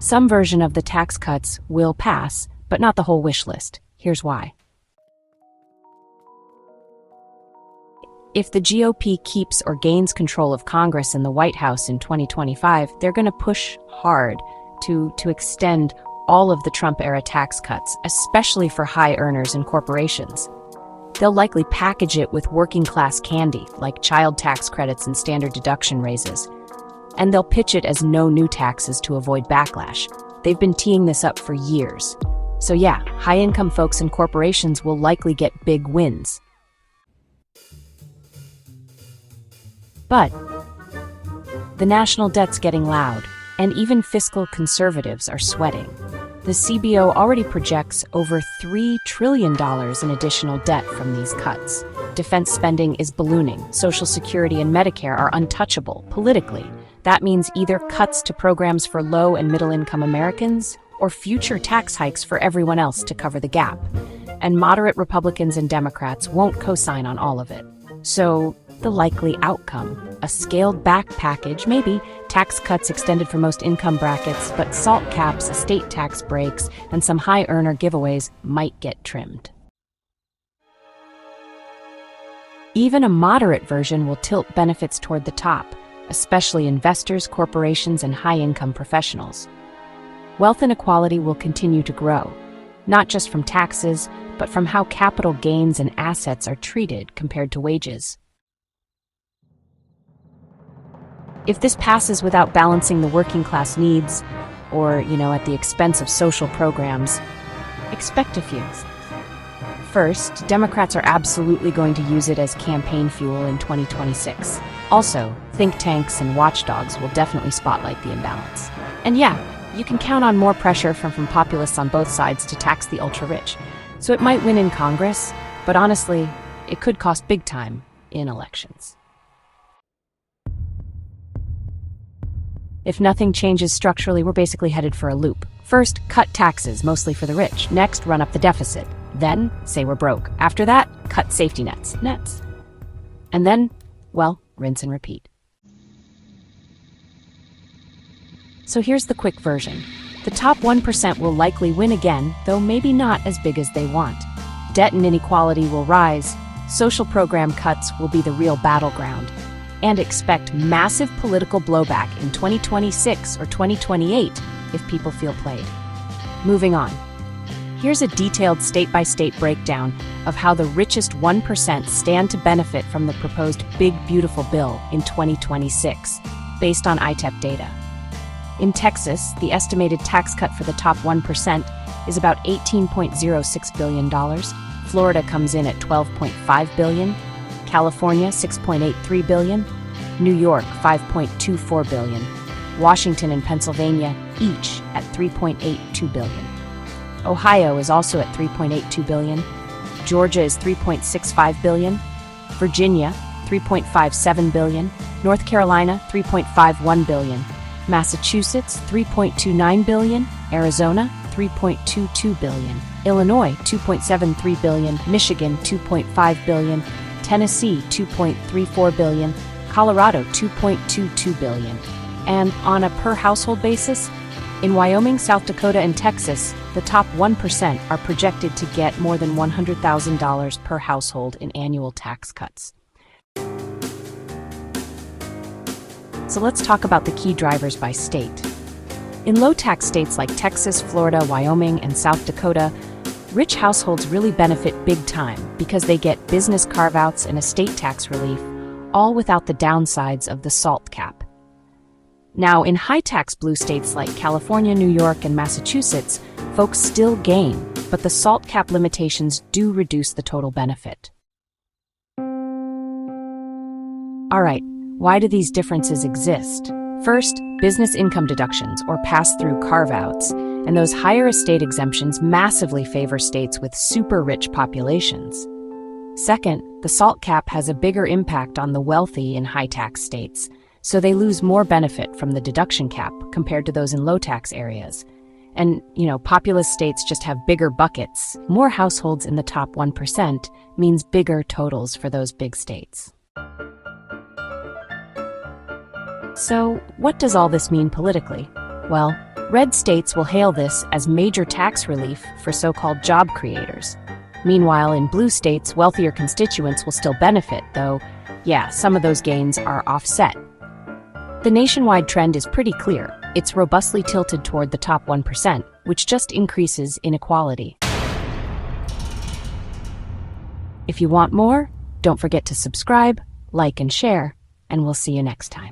Some version of the tax cuts will pass, but not the whole wish list. Here's why. If the GOP keeps or gains control of Congress and the White House in 2025, they're going to push hard to extend all of the Trump-era tax cuts, especially for high earners and corporations. They'll likely package it with working-class candy, like child tax credits and standard deduction raises. And they'll pitch it as no new taxes to avoid backlash. They've been teeing this up for years. So yeah, high-income folks and corporations will likely get big wins. But the national debt's getting loud, and even fiscal conservatives are sweating. The CBO already projects over $3 trillion in additional debt from these cuts. Defense spending is ballooning. Social Security and Medicare are untouchable politically. That means either cuts to programs for low and middle-income Americans or future tax hikes for everyone else to cover the gap. And moderate Republicans and Democrats won't co-sign on all of it. So, the likely outcome: a scaled-back package, maybe tax cuts extended for most income brackets, but SALT caps, estate tax breaks, and some high-earner giveaways might get trimmed. Even a moderate version will tilt benefits toward the top, especially investors, corporations, and high-income professionals. Wealth inequality will continue to grow, not just from taxes, but from how capital gains and assets are treated compared to wages. If this passes without balancing the working class needs, or, at the expense of social programs, expect a few. First, Democrats are absolutely going to use it as campaign fuel in 2026. Also, think tanks and watchdogs will definitely spotlight the imbalance. And yeah, you can count on more pressure from populists on both sides to tax the ultra-rich. So it might win in Congress, but honestly, it could cost big time in elections. If nothing changes structurally, we're basically headed for a loop. First, cut taxes, mostly for the rich. Next, run up the deficit. Then, say we're broke. After that, cut safety nets. And then, well, rinse and repeat. So here's the quick version. The top 1% will likely win again, though maybe not as big as they want. Debt and inequality will rise. Social program cuts will be the real battleground. And expect massive political blowback in 2026 or 2028 if people feel played. Moving on. Here's a detailed state-by-state breakdown of how the richest 1% stand to benefit from the proposed Big Beautiful Bill in 2026, based on ITEP data. In Texas, the estimated tax cut for the top 1% is about $18.06 billion. Florida comes in at $12.5 billion. California, $6.83 billion, New York, $5.24 billion, Washington and Pennsylvania each at $3.82 billion. Ohio is also at $3.82 billion, Georgia is $3.65 billion, Virginia, $3.57 billion, North Carolina, $3.51 billion, Massachusetts, $3.29 billion, Arizona, $3.22 billion, Illinois, $2.73 billion, Michigan, $2.5 billion, Tennessee, $2.34 billion, Colorado, $2.22 billion. And on a per-household basis, in Wyoming, South Dakota, and Texas, the top 1% are projected to get more than $100,000 per household in annual tax cuts. So let's talk about the key drivers by state. In low-tax states like Texas, Florida, Wyoming, and South Dakota, rich households really benefit big time because they get business carve-outs and estate tax relief, all without the downsides of the SALT cap. Now, in high-tax blue states like California, New York, and Massachusetts, folks still gain, but the SALT cap limitations do reduce the total benefit. All right, why do these differences exist? First, business income deductions, or pass-through carve-outs, and those higher estate exemptions massively favor states with super-rich populations. Second, the SALT cap has a bigger impact on the wealthy in high-tax states, so they lose more benefit from the deduction cap compared to those in low-tax areas. And, populous states just have bigger buckets. More households in the top 1% means bigger totals for those big states. So, what does all this mean politically? Well, Red states will hail this as major tax relief for so-called job creators. Meanwhile, in blue states, wealthier constituents will still benefit, though, yeah, some of those gains are offset. The nationwide trend is pretty clear. It's robustly tilted toward the top 1%, which just increases inequality. If you want more, don't forget to subscribe, like, and share, and we'll see you next time.